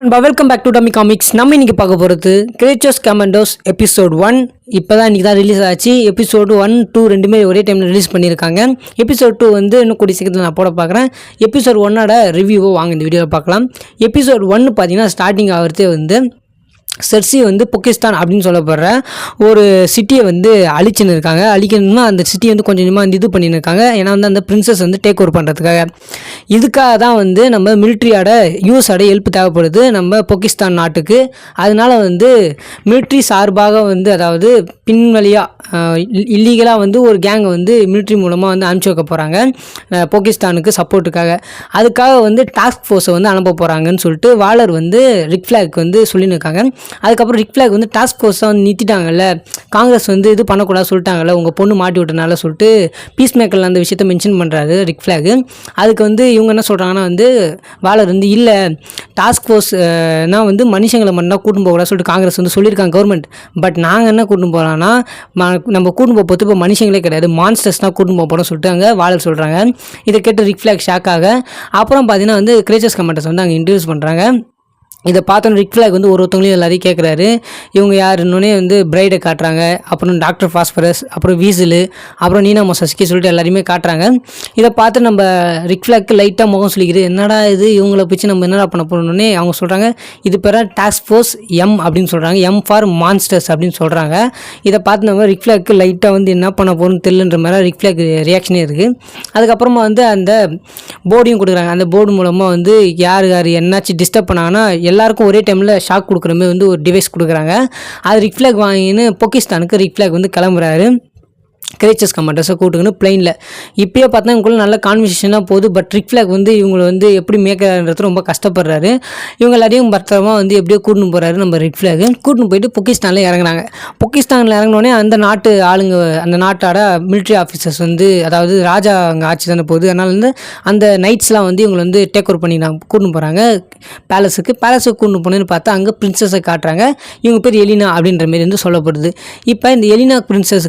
Welcome back to dummy comics. நம்ம இன்னைக்கு பார்க்க போகிறது கிரேச்சர்ஸ் கமாண்டோஸ் எபிசோட் 1. இப்போ தான் இன்றைக்கி தான் ரிலீஸ் ஆச்சு. எபிசோடு 1, 2 ரெண்டுமே ஒரே டைமில் ரிலீஸ் பண்ணியிருக்காங்க. எபிசோட் 2 வந்து இன்னும் கூடிய சீக்கிரத்தில் நான் போட பார்க்குறேன். எபிசோட் 1ஓட ரிவ்யூவோ வாங்க இந்த வீடியோவில் பார்க்கலாம். எபிசோட் 1 பார்த்தீங்கன்னா ஸ்டார்டிங் ஆகிறதே வந்து செர்சி வந்து பொக்கிஸ்தான் அப்படின்னு சொல்லப்படுற ஒரு சிட்டியை வந்து அழிச்சுன்னு இருக்காங்க. அழிக்கணும்னா அந்த சிட்டியை வந்து கொஞ்சம் கொஞ்சமாக வந்து இது பண்ணின்னு இருக்காங்க. ஏன்னா வந்து அந்த பிரின்சஸ் வந்து டேக் ஓவர் பண்ணுறதுக்காக. இதுக்காக தான் வந்து நம்ம மிலிட்ரியோட யூஎஸோட ஹெல்ப் தேவைப்படுது நம்ம பொக்கிஸ்தான் நாட்டுக்கு. அதனால வந்து மிலிட்ரி சார்பாக வந்து அதாவது பின்வழியாக இல்லீகலாக வந்து ஒரு கேங்கை வந்து மிலிட்ரி மூலமாக வந்து அனுப்பிச்சி வைக்க போகிறாங்க பொக்கிஸ்தானுக்கு சப்போர்ட்டுக்காக. அதுக்காக வந்து டாஸ்க் ஃபோர்ஸை வந்து அனுப்ப போகிறாங்கன்னு சொல்லிட்டு வாலர் வந்து ரிக் ஃப்ளாக் வந்து சொல்லின்னு இருக்காங்க. அதுக்கப்புறம் ரிக் ஃப்ளாக் வந்து டாஸ்க் ஃபோர்ஸை வந்து நிறுத்திட்டாங்கல்ல, காங்கிரஸ் வந்து இது பண்ணக்கூடாது சொல்லிட்டாங்கல்ல, உங்கள் பொண்ணு மாட்டி விட்டனால சொல்லிட்டு பீஸ் மேக்கரில் அந்த விஷயத்தை மென்ஷன் பண்ணுறாரு ரிக் ஃப்ளாக். அதுக்கு வந்து இவங்க என்ன சொல்கிறாங்கன்னா வந்து வாலர் வந்து இல்லை டாஸ்க் ஃபோர்ஸ்னால் வந்து மனுஷங்களை மட்டும் கூட்டின்னு போகக்கூடாது சொல்லிட்டு காங்கிரஸ் வந்து சொல்லியிருக்காங்க கவர்மெண்ட். பட் நாங்கள் என்ன கூட்டின்னு போகலான்னா நம்ம கூட்டின்னு போகிறது இப்போ மனுஷங்களே கிடையாது, மான்ஸ்டர்ஸ்னால் கூட்டின்னு போக போகிறோம் சொல்லிட்டு அங்கே வாலர் சொல்கிறாங்க. இதை கேட்டு ரிக் ஃப்ளாக் ஷாக் ஆக அப்புறம் பார்த்தீங்கன்னா வந்து கிரேச்சர்ஸ் கமாண்டர்ஸ் வந்து அங்கே இன்ட்ரடியூஸ் பண்ணுறாங்க. இதை பார்த்தோன்னு ரிக் ஃப்ளாக் வந்து ஒருத்தவங்களையும் எல்லாரையும் கேட்குறாரு இவங்க யாருன்னே வந்து பிரைடை காட்டுறாங்க, அப்புறம் டாக்டர் ஃபாஸ்பரஸ், அப்புறம் வீசிலு, அப்புறம் நீனா மொசஸ்கி சொல்லிட்டு எல்லாரையுமே காட்டுறாங்க. இதை பார்த்து நம்ம ரிக் ஃப்ளாக்கு லைட்டாக முகம் சொல்லிக்கிறது என்னடா இது இவங்கள பிடிச்சி நம்ம என்னடா பண்ண போகணுன்னே அவங்க சொல்கிறாங்க இது பேர டாஸ்க் ஃபோர்ஸ் எம் அப்படின்னு சொல்கிறாங்க, எம் ஃபார் மான்ஸ்டர்ஸ் அப்படின்னு சொல்கிறாங்க. இதை பார்த்து நம்ம ரிக் ஃப்ளாக்கு லைட்டாக வந்து என்ன பண்ண போகணும்னு தெரியலன்ற மாதிரி ரிக் ஃப்ளாக் ரியாக்ஷனே இருக்குது. அதுக்கப்புறமா வந்து அந்த போர்டையும் கொடுக்குறாங்க. அந்த போர்டு மூலமாக வந்து யார் என்னாச்சும் டிஸ்டர்ப் பண்ணாங்கன்னா எல்லாருக்கும் ஒரே டைமில் ஷாக் கொடுக்குற மாதிரி வந்து ஒரு டிவைஸ் கொடுக்குறாங்க. அது ரிக் ஃப்ளாக் வாங்கின்னு பொக்கிஸ்தானுக்கு ரிக் ஃப்ளாக் வந்து கிளம்புறாரு கிரேச்சர்ஸ் கமாண்டர்ஸை கூட்டுக்குன்னு பிளைனில். இப்போயே பார்த்தா இவங்களுக்குள்ள நல்ல கான்வர்சேஷனாக போகுது. பட் ரிக் ஃப்ளாக் வந்து இவங்களை வந்து எப்படி மேய்க்கிறான்றது ரொம்ப கஷ்டப்படுறாரு. இவங்க எல்லாரையும் பத்திரமா வந்து எப்படியோ கூட்டின்னு போகிறாரு நம்ம ரிக் ஃப்ளாக். கூட்டின்னு போயிட்டு பொக்கிஸ்தானில் இறங்குறாங்க. பொக்கிஸ்தானில் இறங்கினோடனே அந்த நாட்டு ஆளுங்க அந்த நாட்டோட மிலிட்ரி ஆஃபீஸர்ஸ் வந்து அதாவது ராஜா அங்கே ஆட்சி தானே போகுது, அதனால் வந்து அந்த நைட்ஸ்லாம் வந்து இவங்களை வந்து டேக் ஓவர் பண்ணி கூட்டின்னு போகிறாங்க பேலஸுக்கு கூட்டின்னு போனேன்னு பார்த்தா அங்கே பிரின்சஸை காட்டுறாங்க. இவங்க பேர் எலினா அப்படின்ற மாரி வந்து சொல்லப்படுது. இப்போ இந்த எலினா பிரின்சஸ்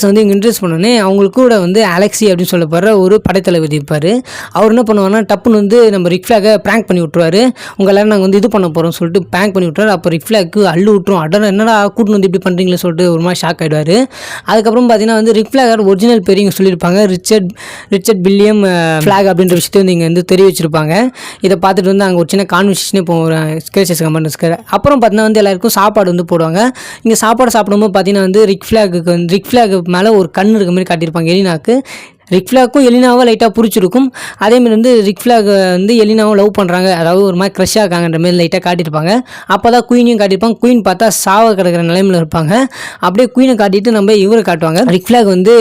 வந்து இவங்க இன்ட்ரெஸ்ட் பண்ணோன்னே அவங்களுக்கு கூட வந்து அலெக்சி அப்படின்னு சொல்லப்படுற ஒரு படைத்தளபதி இருப்பார். அவர் என்ன பண்ணுவாங்கன்னா டப்புன்னு வந்து நம்ம ரிக் ஃப்ளாகை ப்ராங்க் பண்ணி விட்ருவார். உங்கள் எல்லாரும் நாங்கள் வந்து இது பண்ண போகிறோம் சொல்லிட்டு ப்ராங்க் பண்ணி விட்ருவார். அப்போ ரிக் ஃப்ளாக்கு அள்ளு விட்டுரும். அடனா என்னடா கூட்டின்னு வந்து இப்படி பண்ணுறீங்களே சொல்லிட்டு ஒரு மாதிரி ஷாக் ஆகிடுவார். அதுக்கப்புறம் பார்த்தீங்கன்னா வந்து ரிக் ஃப்ளாகோட ஒரிஜினல் பேர் இங்கே சொல்லியிருப்பாங்க ரிச்சர்ட் வில்லியம் ஃப்ளாக் அப்படின்ற விஷயத்தை வந்து இங்கே வந்து தெரிய வச்சிருப்பாங்க. இதை பார்த்துட்டு வந்து அங்கே ஒரு சின்ன கான்வர்சேஷனே போகிறேன் கிரேச்சர்ஸ் கமாண்டர்ஸ்க்கு. அப்புறம் பார்த்தீங்கன்னா வந்து எல்லாருக்கும் சாப்பாடு வந்து போடுவாங்க. இங்கே சாப்பாடு சாப்பிடும்போது பார்த்தீங்கன்னா வந்து ரிக் ஃப்ளாக்கு மேலே ஒரு கண் இருக்க மாதிரி காட்டியிருப்பாங்க எலினாக்கு. ரிக் ஃப்ளாக்கும் எலினாவை லைட்டாக பிடிச்சிருக்கும். அதேமாதிரி வந்து ரிக் ஃப்ளாக் வந்து எலினாவும் லவ் பண்ணுறாங்க, அதாவது ஒரு மாதிரி க்ரஷ்ஷாக இருக்காங்கன்ற மாதிரி லைட்டாக காட்டியிருப்பாங்க. அப்போ தான் குயினையும் காட்டியிருப்பாங்க. குயின் பார்த்தா சாவ கிடக்கிற நிலைமையில் இருப்பாங்க. அப்படியே குயினை காட்டிட்டு நம்ம இவரை காட்டுவாங்க. ரிக் ஃப்ளாக் வந்து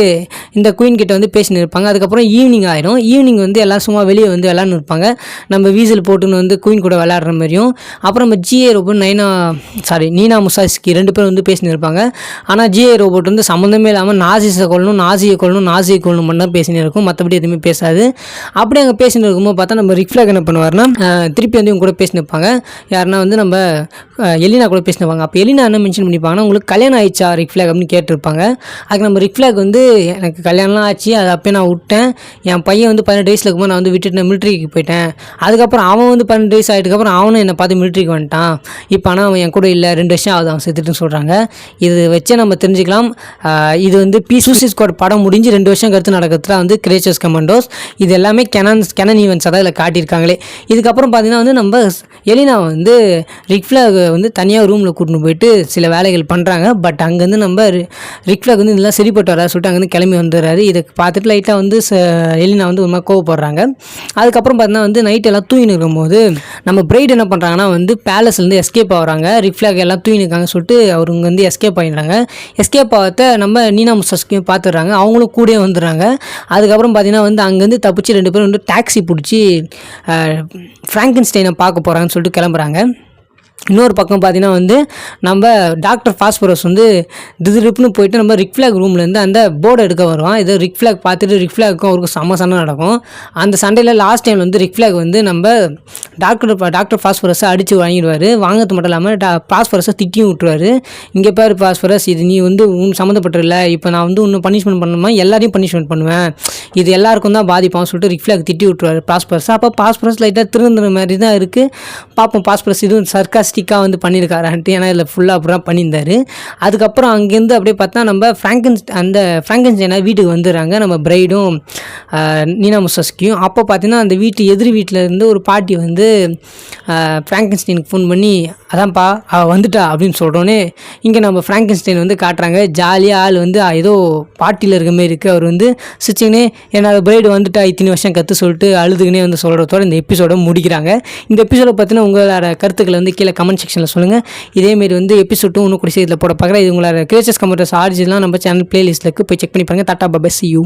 இந்த குயின் கிட்ட வந்து பேசின்னு இருப்பாங்க. அதுக்கப்புறம் ஈவினிங் ஆயிடும். ஈவினிங் வந்து எல்லாம் சும்மா வெளியே வந்து விளாட்னு இருப்பாங்க. நம்ம வீசில் போட்டுன்னு வந்து குயின் கூட விளையாடுற மாதிரியும். அப்புறம் நம்ம ஜிஏ ரோபோட் நீனா முசாஸ்கி 2 பேரும் வந்து பேசின்னு இருப்பாங்க. ஆனால் ஜிஏ ரோபோட் வந்து சம்மந்தமே இல்லாமல் நாசியை கொள்ளணும் மட்டும் பேசினே இருக்கும், மற்றபடி எதுவுமே பேசாது. அப்படியே அங்கே பேசின்னு இருக்கும்போது பார்த்தா நம்ம ரிக் ஃப்ளாக் என்ன பண்ணுவார்னா திருப்பி வந்து இவங்க கூட பேசினிருப்பாங்க. யாருன்னா வந்து நம்ம எலினா கூட பேசினிருப்பாங்க. அப்போ எலினா என்ன மென்ஷன் பண்ணிப்பாங்கன்னா உங்களுக்கு கல்யாணம் ஆயிடுச்சா ரிக் ஃப்ளாக் அப்படின்னு கேட்டிருப்பாங்க. அதுக்கு நம்ம ரிக் ஃப்ளாக் வந்து எனக்கு கல்யாணம்லாம் ஆச்சு, அதை அப்போ நான் விட்டேன். என் பையன் வந்து 18 வயசில் இருக்கும்போது நான் வந்து விட்டுட்டு மிலிட்ரிக்கு போயிட்டேன். அதுக்கப்புறம் அவன் வந்து 18 வயசு ஆகிட்டுக்கப்புறம் அவனும் என்னை பார்த்து மிலிட்ரிக்கு வந்துட்டான். இப்போ ஆனால் அவன் என் கூட இல்லை, 2 வருஷம் ஆகுது அவன் செத்துட்டுன்னு சொல்கிறாங்க. இது வச்சே நம்ம தெரிஞ்சுக்கலாம் இது வந்து சூசைட் ஸ்குவாட் படம் முடிஞ்சு 2 வருஷம் கருத்து நடக்குது வந்து கிரேச்சர்ஸ் கமாண்டோஸ். இது எல்லாமே கெனன் ஈவெண்ட்ஸாக தான் இதில் காட்டியிருக்காங்களே. இதுக்கப்புறம் பார்த்தீங்கன்னா வந்து நம்ம எலினா வந்து ரிக் ஃப்ளாக் வந்து தனியாக ரூமில் கூட்டின்னு போயிட்டு சில வேலைகள் பண்ணுறாங்க. பட் அங்கேருந்து நம்ம ரிக் ஃப்ளாக் வந்து இதெல்லாம் சரிப்பட்டு வராது சொல்லிட்டு அங்கேருந்து கிளம்பி வந்துடுறாரு. இதை பார்த்துட்டு லைட்டாக வந்து எலினா வந்து ஒரு மாதிரி கோவப்படுறாங்க. அதுக்கப்புறம் பார்த்தீங்கன்னா வந்து நைட் எல்லாம் தூங்கின்னு இருக்கும்போது நம்ம பிரைட் என்ன பண்ணுறாங்கன்னா வந்து பேலஸ்லேருந்து எஸ்கேப் ஆகிறாங்க. ரிக் ஃப்ளாக் எல்லாம் தூங்கினுக்காங்க சொல்லிட்டு அவங்க வந்து எஸ்கேப் ஆகிடுறாங்க. எஸ்கேப் ஆகிறத நம்ம நீனா முசாஸ்கியும் பார்த்துடுறாங்க. அவங்களும் கூட வந்துடுறாங்க. அதுக்கப்புறம் பார்த்தீங்கன்னா வந்து அங்கேருந்து தப்பிச்சு 2 பேரும் வந்து டாக்ஸி பிடிச்சி ஃப்ராங்கன்ஸ்டைனை பார்க்க போகிறாங்கன்னு சொல்லிட்டு கிளம்புறாங்க. இன்னொரு பக்கம் பார்த்தீங்கன்னா வந்து நம்ம டாக்டர் ஃபாஸ்பரஸ் வந்து திடுப்புன்னு போயிட்டு நம்ம ரிக் ஃப்ளாக் ரூம்லேருந்து அந்த போர்டை எடுக்க வருவான். இது ரிக் ஃப்ளாக் பார்த்துட்டு ரிக் ஃப்ளாக்கும் அவருக்கு செம்ம சண்டை நடக்கும். அந்த சண்டையில் லாஸ்ட் டைம் வந்து ரிக் ஃப்ளாக் வந்து நம்ம டாக்டர் ஃபாஸ்பரஸை அடித்து வாங்கிடுவார். வாங்கிறது மட்டும் இல்லாமல் ஃபாஸ்பரஸை திட்டியும் விட்டுருவார். இங்கே பாரு ஃபாஸ்பரஸ், இது நீ வந்து சம்மந்தப்பட்டில்ல, இப்போ நான் வந்து இன்னும் பனிஷ்மெண்ட் பண்ணணுமா, எல்லாரையும் பனிஷ்மெண்ட் பண்ணுவேன், இது எல்லாருக்கும் தான் பாதிப்பான்னு சொல்லிட்டு ரிக் ஃப்ளாக் திட்டி விட்டுருவார் ஃபாஸ்பரஸ். அப்போ ஃபாஸ்பரஸ் லைட்டாக திருந்துற மாதிரி தான் இருக்குது. பார்ப்போம் ஃபாஸ்பரஸ் இதுவும் சர்க்காஸ்டிக்காக வந்து பண்ணியிருக்காரான்ட்டு, ஏன்னா இதில் ஃபுல்லாக அப்புறம் பண்ணியிருந்தார். அதுக்கப்புறம் அங்கேருந்து அப்படியே பார்த்தா நம்ம ஃப்ராங்கன்ஸ்டைனை வீட்டுக்கு வந்துடுறாங்க, நம்ம பிரைடும் நீனா முசஸ்கியும். அப்போ பார்த்தீங்கன்னா அந்த எதிர் வீட்டில் இருந்து ஒரு பாட்டி வந்து ஃப்ராங்கன்ஸ்டைனுக்கு ஃபோன் பண்ணி, அதான்ப்பா வந்துட்டா அப்படின்னு சொல்கிறோன்னே இங்கே நம்ம ஃப்ராங்கன்ஸ்டைன் வந்து காட்டுறாங்க. ஜாலியாக ஆள் வந்து ஏதோ பார்ட்டியில் இருக்க மாதிரி இருக்குது. அவர் வந்து சிரிச்சுக்கினே என்னோட பிரைடு வந்துட்டா இத்தனை வருஷம் கற்று சொல்லிட்டு அழுதுகினே வந்து சொல்கிறதோட இந்த எபிசோட முடிக்கிறாங்க. இந்த எபிசோடை பற்றின உங்களோட கருத்துக்களை வந்து கீழே கமெண்ட் செக்ஷனில் சொல்லுங்கள். இதேமாரி வந்து எபிசோட்டும் இன்னும் கூட இதில் போட பார்க்குறேன். இது உங்களோட கிரியேச்சர்ஸ் கமெண்டர்ஸ் ஆர்ஜிலாம் நம்ம சேனல் பிளேலிஸ்ட்டில் போய் செக் பண்ணி பாருங்கள். Tata bye, see you.